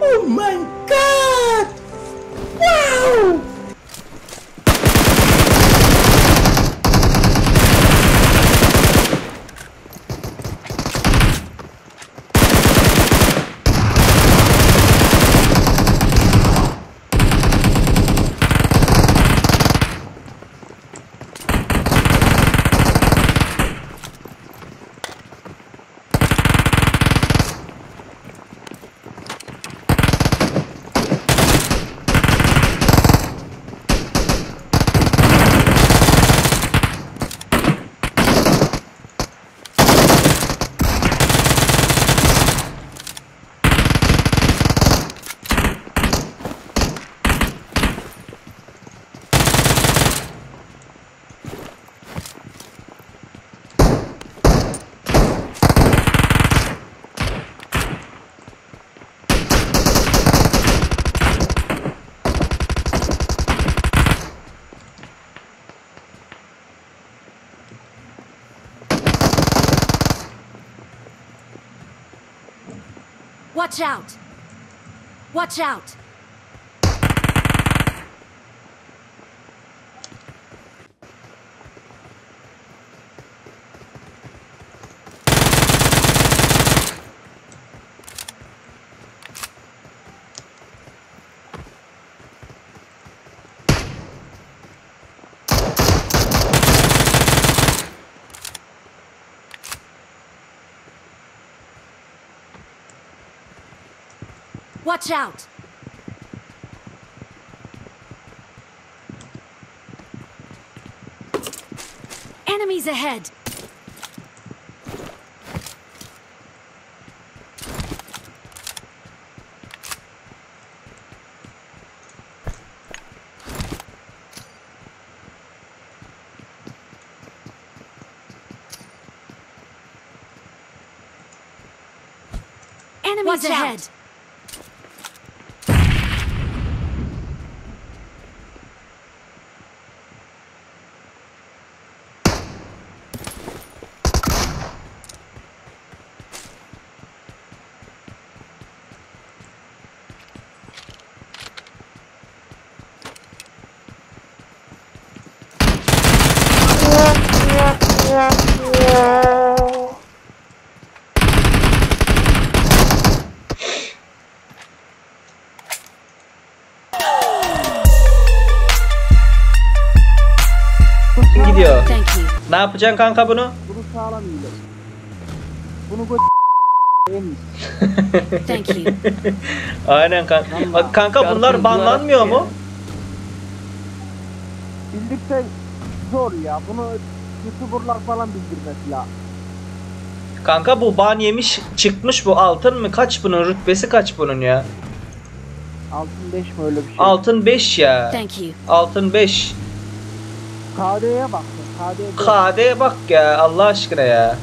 Oh my god! Wow! Watch out! Watch out! Watch out! Enemies ahead! Enemies ahead! Gidiyor. Ne yapacaksın kanka bunu? Bunu sağlam iyiler. Bunu Thank you. Aynen kanka. Bak kanka bunlar banlanmıyor mu? Bildikse zor ya. Bunu YouTuber'lar falan bildirmesi lazım. Kanka bu ban yemiş çıkmış bu altın mı? Kaç bunun rütbesi kaç bunun ya? Altın 5 mi öyle bir şey? Altın 5 ya. Thank you. Altın 5. KD'ye bak. KD'ye bak ya Allah aşkına ya.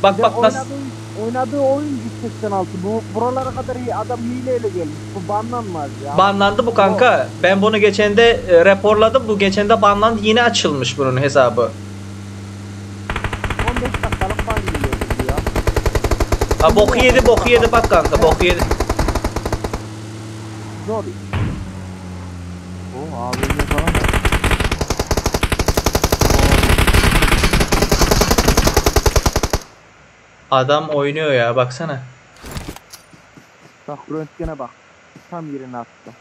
Bak bak nasıl. Oynadığı oyun 186. Bu buralara kadar iyi. Adam hileyle gelmiş. Bu banlanmaz ya. Banlandı bu kanka. Ben bunu geçende raporladım. Bu geçende banlandı. Yine açılmış bunun hesabı. 15 dakikalık ban geliyor ya. Ha boku yedi bak kanka boku yedi. Zor. O abi ne falan. Adam oynuyor ya baksana. Bak röntgene bak. Tam yerine attı.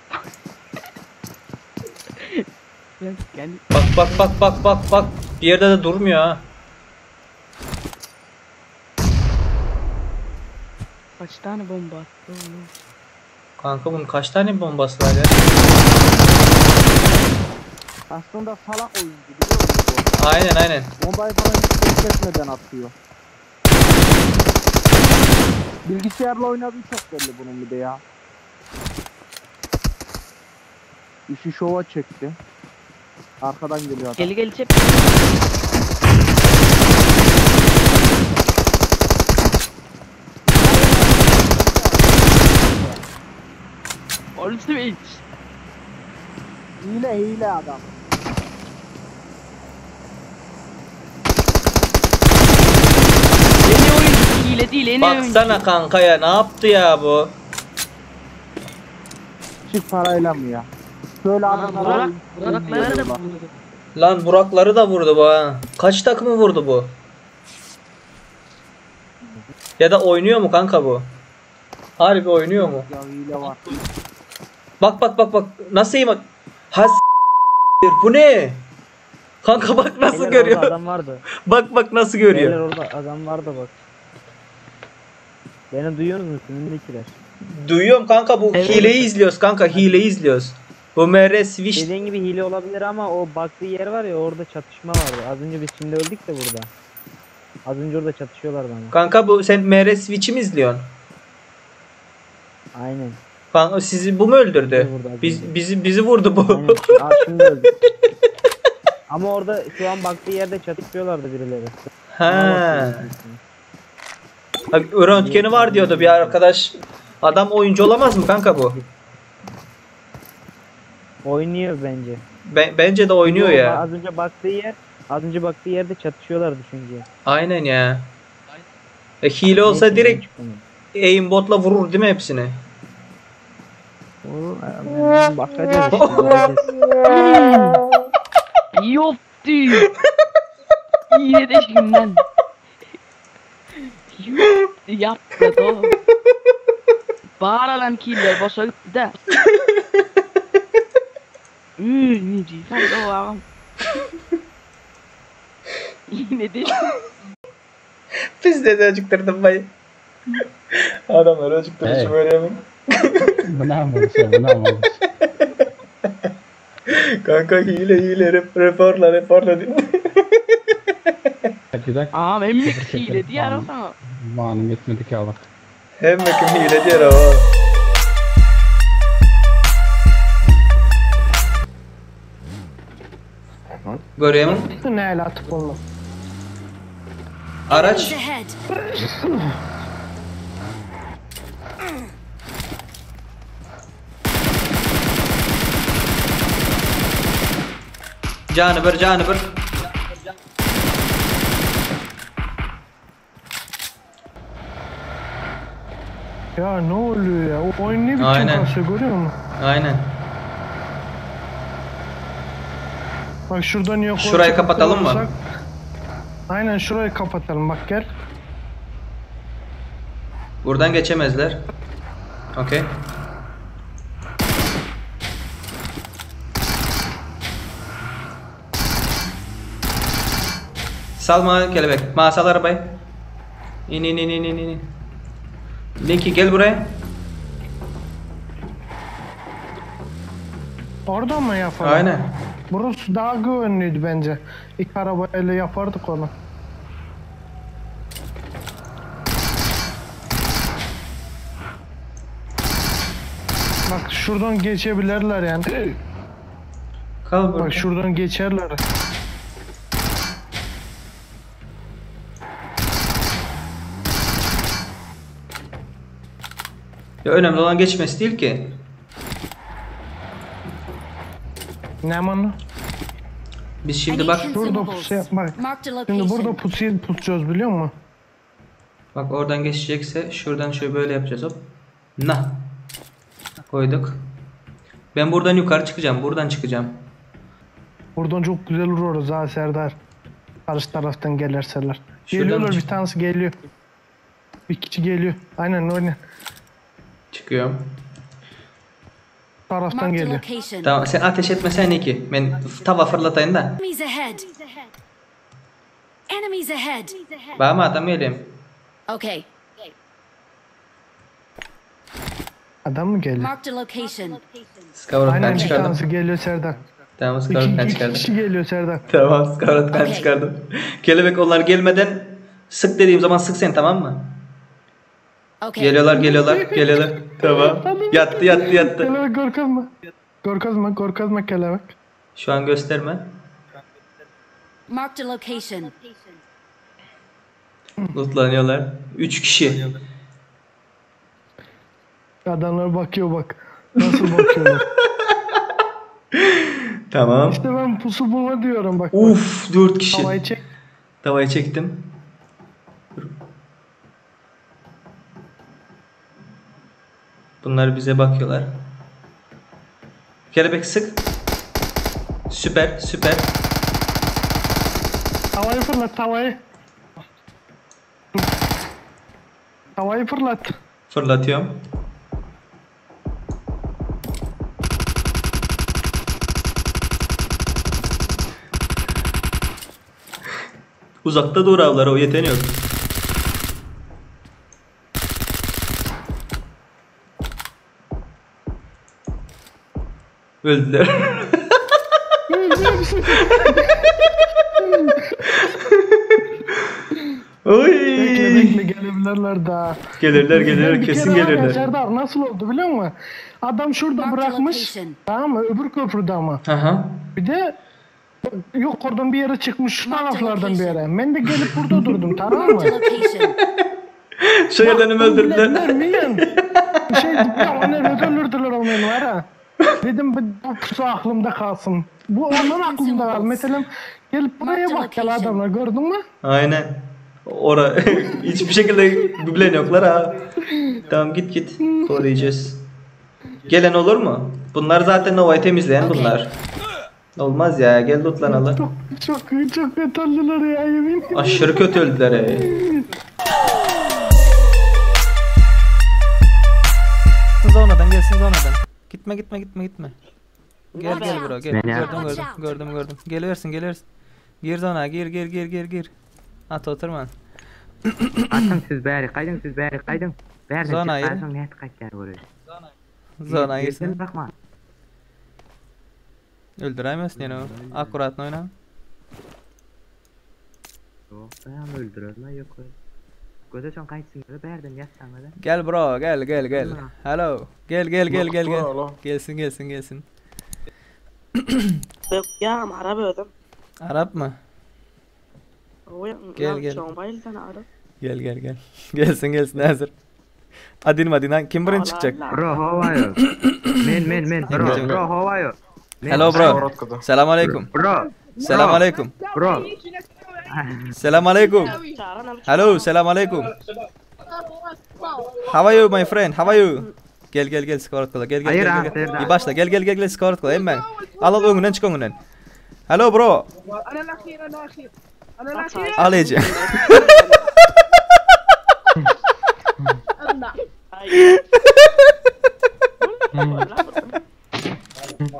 Bak. Bir yerde de durmuyor ha. Kaç tane bomba attı oğlum? Kanka bunun kaç tane bombası var ya? Aslında salak oyuncu biliyor musun? Aynen. Bombayı falan hiç kesmeden atıyor. Bilgisayarla oynadığı çok belli bunun bir de ya. İşi şova çekti. Arkadan geliyor adam. Gel cep. Ultimate. Hile adam. Yeni oyun hile değil, yeni oyun. Baksana kanka ya, ne yaptı ya bu? Çift parayla mı ya? Şöyle adamlara Burakları da vurdu. Lan Burakları da vurdu bu ha. Kaç takımı vurdu bu? Ya da oynuyor mu kanka bu? Harbi oynuyor mu? ya hile var. Bak. Nasıl iyi bak. Ha s**tir, bu ne? Kanka bak nasıl Beyler, görüyor. orada adam vardı. Bak nasıl Beyler görüyor. orada adam vardı bak. Beni duyuyor musunuz? Önündekiler. Duyuyorum kanka, bu Evet. hileyi izliyoruz kanka, hileyi izliyoruz. Bu MR Switch. Dediğin gibi hile olabilir ama o baktığı yer var ya, orada çatışma vardı. Az önce biz şimdi öldük de burada. Az önce orada çatışıyorlardı ama. Kanka bu sen MR Switch'i mi izliyorsun? Aynen. Kanka sizi bu mu öldürdü? Bizi vurdu az Biz, önce. bizi vurdu bu. Aynen. Aa, şimdi öldük. Ama orada şu an baktığı yerde çatışıyorlardı birileri. Ha. Abi röntgeni var diyordu bir arkadaş. Adam oyuncu olamaz mı kanka bu? Oynuyor bence. Bence de oynuyor Yo, ya. Az önce baktığı yerde çatışıyorlardı çünkü. Aynen ya. Hile olsa Neyse, direkt çıkmıyor. aimbot'la vurur değil mi hepsini? Olur, bakacağız işte. Bakacağız. Yoptu. Hile de şimdiden. Yoptu yaptı da. Bağıra lan killer boşa gitti de. Ne diyeceğim de var. Yine de. Biz de acıktırdım bayı. Adamlar acıktırdı Evet. böyle mi? Bu ne yapmış ya, bu ne yapmış? Kanka hile raporla diyor. Bir dakika. Aa ben mi hile diye arasana. Manım yetmedi ki Allah. Hem bakım hile diyor ama. Görüyor musun? Ne el atıp olmaz. Araç. Enemies ahead. Canı bir. Ya ne oluyor ya? O oyun ne biçim Aynen. kasıyor görüyor musun? Aynen. Bak şuradan yok. Şurayı kapatalım mı? Aynen şurayı kapatalım bak gel. Buradan geçemezler. Okey. Salma kelebek. Sal arabayı. İn. Linky gel buraya. Oradan mı yapalım? Aynen. Burası daha güvenliydi bence. İlk arabayla yapardık onu. Bak şuradan geçebilirler yani. Kal burada. Bak şuradan geçerler. Ya önemli olan geçmesi değil ki. Ne aman? Biz I şimdi need bak Şurada pusu yapmak. Marked a Şimdi burada location. pusuyu tutacağız biliyor musun? bak oradan geçecekse şuradan şöyle böyle yapacağız hop. Nah. Koyduk. Ben buradan yukarı çıkacağım. Buradan çıkacağım. Buradan çok güzel vururuz ha Serdar. Karşı taraftan gelirseler. Şuradan Geliyorlar çık- bir tanesi geliyor. Bir kişi geliyor. Aynen. Çıkıyorum. Taraftan Marked a geliyor. location. Tamam sen ateş etmesen iyi ki. Ben tava fırlatayım da. Enemies ahead. Enemies ahead. Bana mı adam geleyim? Okay. Adam mı geliyor? Marked a location. Skavurottan Aynen bir çıkardım. tanesi geliyor Serdar. Tamam skavurottan İki çıkardım. kişi geliyor Serdar. Tamam skavurottan Okey. çıkardım. Kelebek onlar gelmeden sık dediğim zaman sık sen, tamam mı? Okay. Geliyorlar. Tamam. Yattı. Kelebek korkazma kelebek. Şu an gösterme. Marked a location. Lootlanıyorlar. 3 kişi. Adamlar bakıyor bak. Nasıl bakıyorlar? Tamam. İşte ben pusu bulma diyorum bak. Uf 4 kişi. Havayı çek. Tavayı çektim. Bunlar bize bakıyorlar. Kelebek sık. Süper süper. Tavayı fırlat tavayı. Tavayı fırlat. Fırlatıyorum. Uzakta dur avlar, o yeteneği yok. Öldüler. Oy. Bekle gelebilirler daha. Gelirler Bir kesin kere var ya, gelirler. Serdar nasıl oldu biliyor musun? Adam şurada Mark the bırakmış. location. Tamam mı? Öbür köprüde ama. Aha. Bir de yok oradan bir yere çıkmış şu Mark the taraflardan bir location. yere. Ben de gelip burada durdum tamam mı? Marked a location. Şu yerlerini öldürdüler. Milyon. Bir şey ya o ne öldürdüler onu var ha. Dedim bu pusu aklımda kalsın. Bu onun aklımda kal. Mesela gelip buraya bak gel adamlar gördün mü? Aynen. Ora hiçbir şekilde güblen yoklar ha. Tamam git. Koruyacağız. Gelen olur mu? Bunlar zaten Nova'yı temizleyen bunlar. Olmaz ya, gel lootlanalım. Çok kötü öldüler ya yemin. Aşırı kötü öldüler he. Zonadan gelsin zonadan. Gitme. Gel bro gel. Gördüm. Geliversin. Gir zona gir. At oturma. Kaçın siz bari, kaydın. Zona yeri. Net kaçar buraya. Zona girsin. Bakma. Öldüremezsin yani o. Akkuratını oyna. Yok ben öldürürüm yok öyle. Göze son kaçsın böyle berden yatsan öyle. Gel bro gel. Hello. Gel. Gelsin. يا عربي ولا Arap mı? Gel. موبايل انا عربي Gel. Gelsin hazır. Adin kim birinci çıkacak? Bro how are you? Men bro how are you? Hello bro. Selam aleyküm. Bro Selam aleyküm. bro. Selam aleyküm. Hello selam aleyküm. How are you my friend? How are you? Gel skorat kala. Gel. Hayır, Bir başla gel skorat kala hemen. Al önünden çık önünden. Hello bro. Al Ece.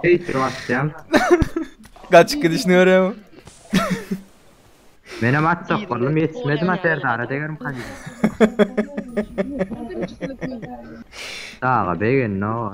Hey Sebastian. Kaç gidişini öğreniyorum. Benim at sokulum yetişmedi mi Serdar? Tegerim kaçıyor. Sağa begin no.